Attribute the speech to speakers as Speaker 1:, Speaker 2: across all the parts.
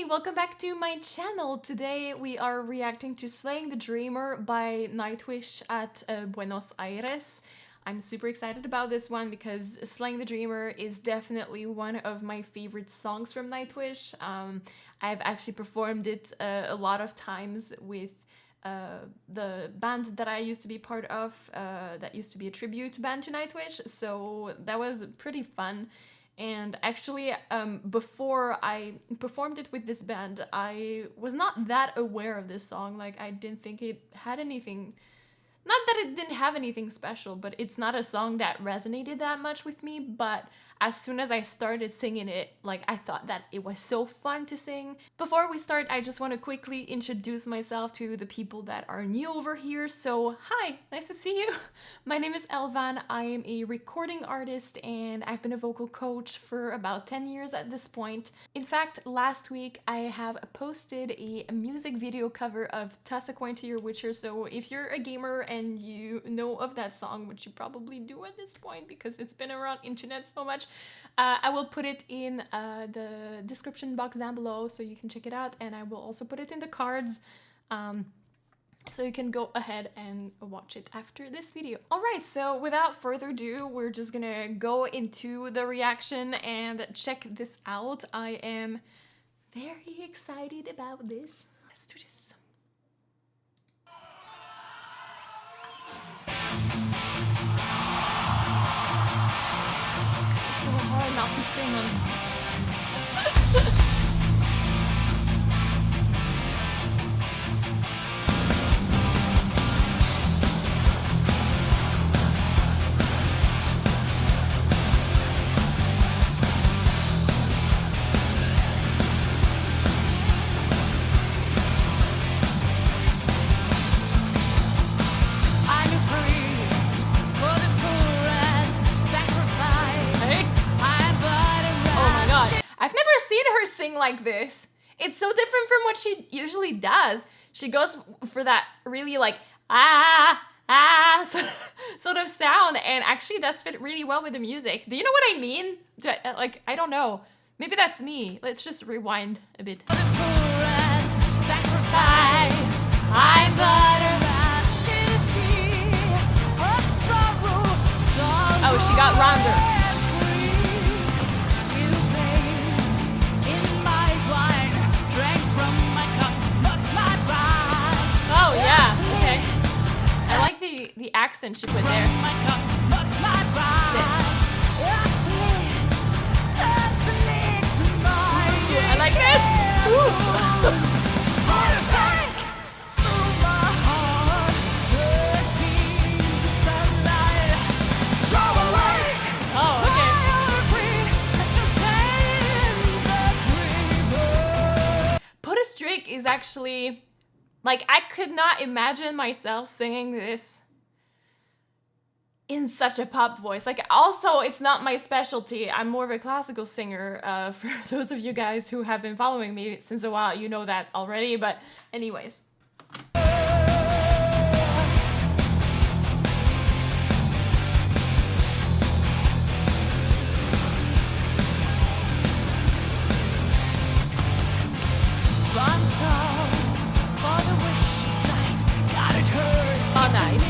Speaker 1: welcome back to my channel. Today we are reacting to Slaying the Dreamer by Nightwish at Buenos Aires. I'm super excited about this one because Slaying the Dreamer is definitely one of my favorite songs from Nightwish. I've actually performed it a lot of times with the band that I used to be part of, that used to be a tribute band to Nightwish, so that was pretty fun. And actually, before I performed it with this band, I was not that aware of this song. Like, I didn't think it had anything... Not that it didn't have anything special, but it's not a song that resonated that much with me. But as soon as I started singing it, like, I thought that it was so fun to sing. Before we start, I just want to quickly introduce myself to the people that are new over here. So, hi, nice to see you. My name is Elvann. I am a recording artist and I've been a vocal coach for about 10 years at this point. In fact, last week I have posted a music video cover of Toss a Coin to Your Witcher. So if you're a gamer and you know of that song, which you probably do at this point because it's been around internet so much, I will put it in the description box down below so you can check it out, and I will also put it in the cards so you can go ahead and watch it after this video. Alright, so without further ado, we're just gonna go into the reaction and check this out. I am very excited about this. Let's do this. Hard not to sing on this. Sing like this. It's so different from what she usually does. She goes for that really like sort of sound, and actually does fit really well with the music. Do you know what I mean? I don't know. Maybe that's me. Let's just rewind a bit. Oh, she got rounder. The accent she put there. I like this. Oh, okay. Put a Streak is actually... Like, I could not imagine myself singing this in such a pop voice. Like, also, it's not my specialty. I'm more of a classical singer. For those of you guys who have been following me since a while, you know that already. But anyways. Oh, nice.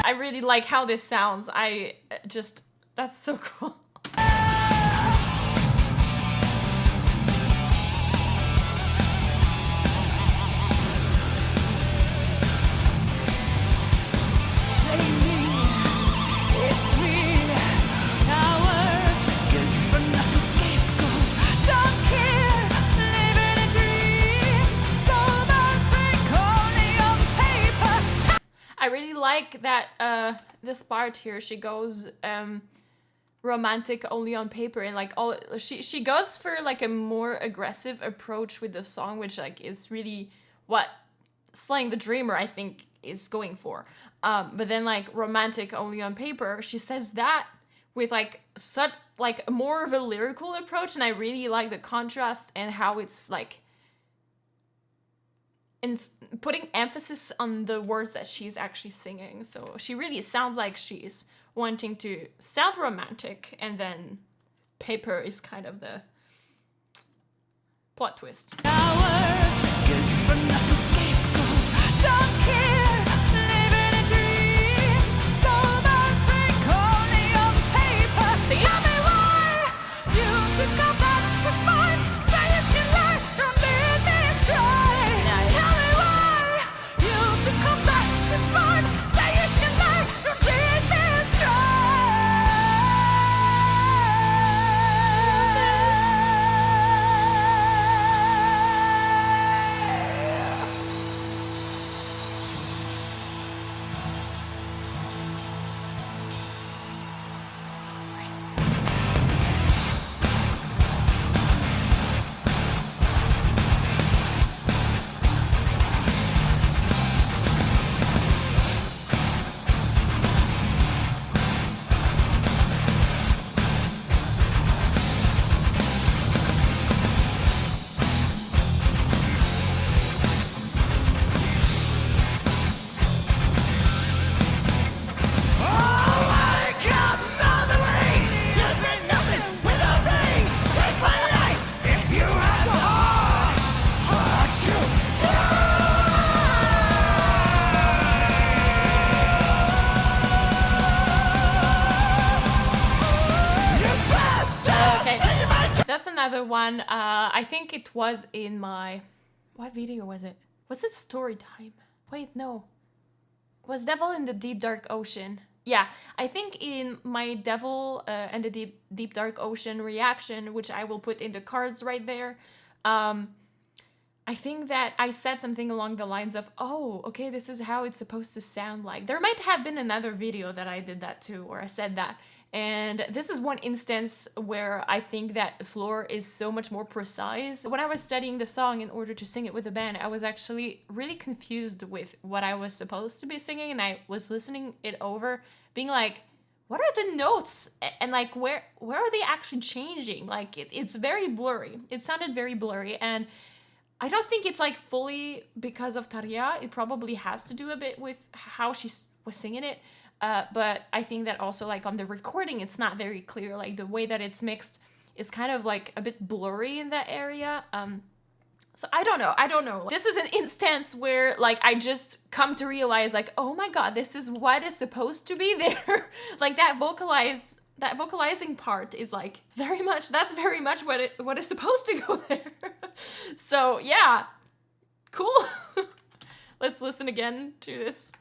Speaker 1: I really like how this sounds. That's so cool. I really like that this part here, she goes romantic only on paper, and like she goes for like a more aggressive approach with the song, which like is really what Slaying the Dreamer I think is going for. But then like romantic only on paper, she says that with like such like more of a lyrical approach, and I really like the contrast and how it's like in putting emphasis on the words that she's actually singing. So she really sounds like she's wanting to sound romantic, and then paper is kind of the plot twist. Another one, I think it was in my, what video was it? Was it story time? Wait, no. Was Devil in the Deep Dark Ocean? Yeah, I think in my Devil and the Deep Dark Ocean reaction, which I will put in the cards right there, I think that I said something along the lines of, oh, okay, this is how it's supposed to sound like. There might have been another video that I did that too, where I said that. And this is one instance where I think that Floor is so much more precise. When I was studying the song in order to sing it with the band, I was actually really confused with what I was supposed to be singing, and I was listening it over, being like, what are the notes? And like, where are they actually changing? Like, it's very blurry. It sounded very blurry, and I don't think it's like fully because of Tarja. It probably has to do a bit with how she was singing it. But I think that also like on the recording, it's not very clear. Like the way that it's mixed is kind of like a bit blurry in that area. So I don't know. This is an instance where like I just come to realize like, oh my God, this is what is supposed to be there. Like that vocalizing part is like that's very much what is supposed to go there. So yeah, cool. Let's listen again to this.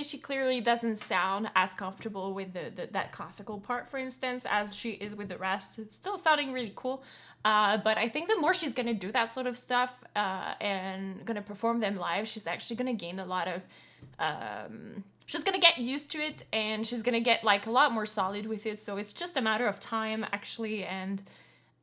Speaker 1: She clearly doesn't sound as comfortable with that classical part, for instance, as she is with the rest. It's still sounding really cool, but I think the more she's gonna do that sort of stuff and gonna perform them live, she's actually gonna gain a lot of she's gonna get used to it, and she's gonna get like a lot more solid with it. So it's just a matter of time, actually, and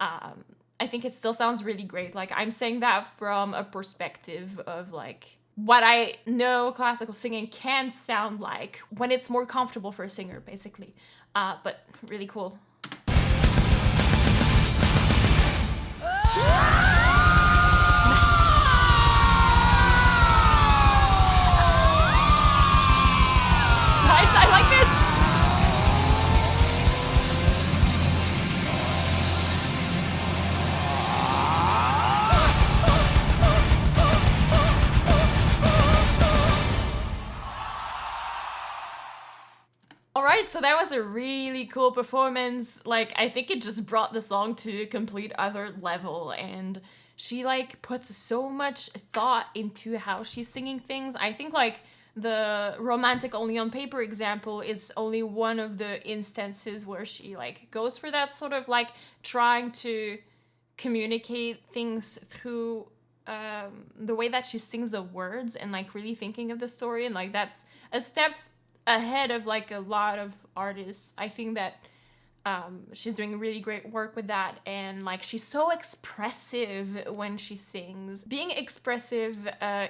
Speaker 1: I think it still sounds really great. Like, I'm saying that from a perspective of like what I know classical singing can sound like when it's more comfortable for a singer, basically. But really cool. Nice, I like this. so that was a really cool performance. Like, I think it just brought the song to a complete other level, and she like puts so much thought into how she's singing things. I think like the romantic only on paper example is only one of the instances where she like goes for that sort of like trying to communicate things through the way that she sings the words and like really thinking of the story, and like that's a step ahead of like a lot of artists. I think that she's doing really great work with that, and like she's so expressive when she sings. Being expressive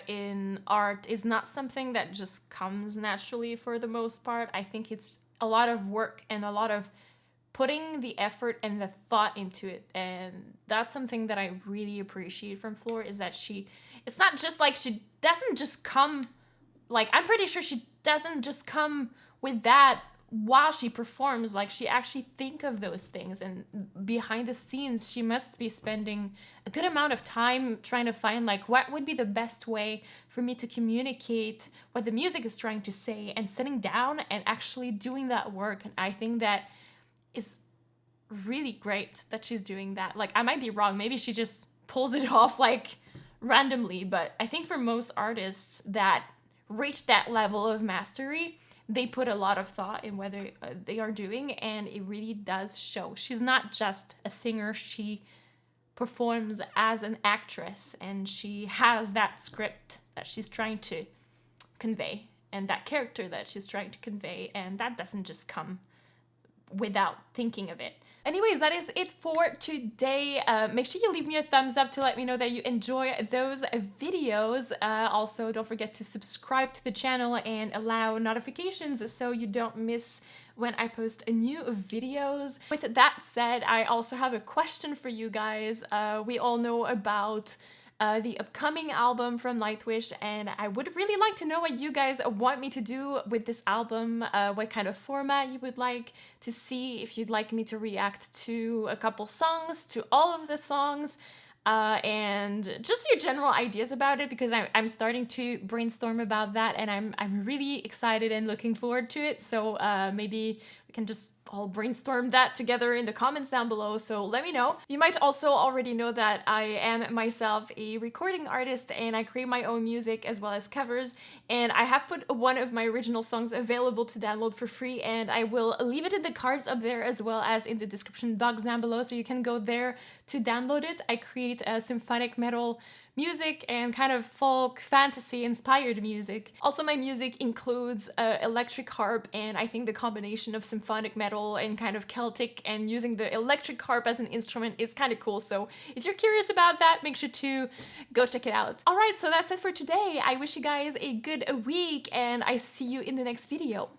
Speaker 1: in art is not something that just comes naturally for the most part. I think it's a lot of work and a lot of putting the effort and the thought into it, and that's something that I really appreciate from Floor, is that it's not just like she doesn't just come, like I'm pretty sure she doesn't just come with that while she performs. Like she actually think of those things, and behind the scenes she must be spending a good amount of time trying to find like what would be the best way for me to communicate what the music is trying to say, and sitting down and actually doing that work. And I think that is really great that she's doing that. Like I might be wrong, maybe she just pulls it off like randomly, but I think for most artists that reach that level of mastery, they put a lot of thought in whether they are doing, and it really does show. She's not just a singer, she performs as an actress, and she has that script that she's trying to convey and that character that she's trying to convey, and that doesn't just come without thinking of it. Anyways, that is it for today. Make sure you leave me a thumbs up to let me know that you enjoy those videos. Also, don't forget to subscribe to the channel and allow notifications so you don't miss when I post new videos. With that said, I also have a question for you guys. We all know about the upcoming album from Nightwish, and I would really like to know what you guys want me to do with this album, what kind of format you would like to see, if you'd like me to react to a couple songs, to all of the songs, and just your general ideas about it, because I'm starting to brainstorm about that, and I'm really excited and looking forward to it. So maybe we can just all brainstorm that together in the comments down below, so let me know. You might also already know that I am myself a recording artist, and I create my own music as well as covers, and I have put one of my original songs available to download for free, and I will leave it in the cards up there as well as in the description box down below, so you can go there to download it. I create symphonic metal music and kind of folk fantasy inspired music. Also, my music includes electric harp, and I think the combination of symphonic metal and kind of Celtic and using the electric harp as an instrument is kind of cool. So if you're curious about that, make sure to go check it out. All right, so that's it for today. I wish you guys a good week, and I see you in the next video.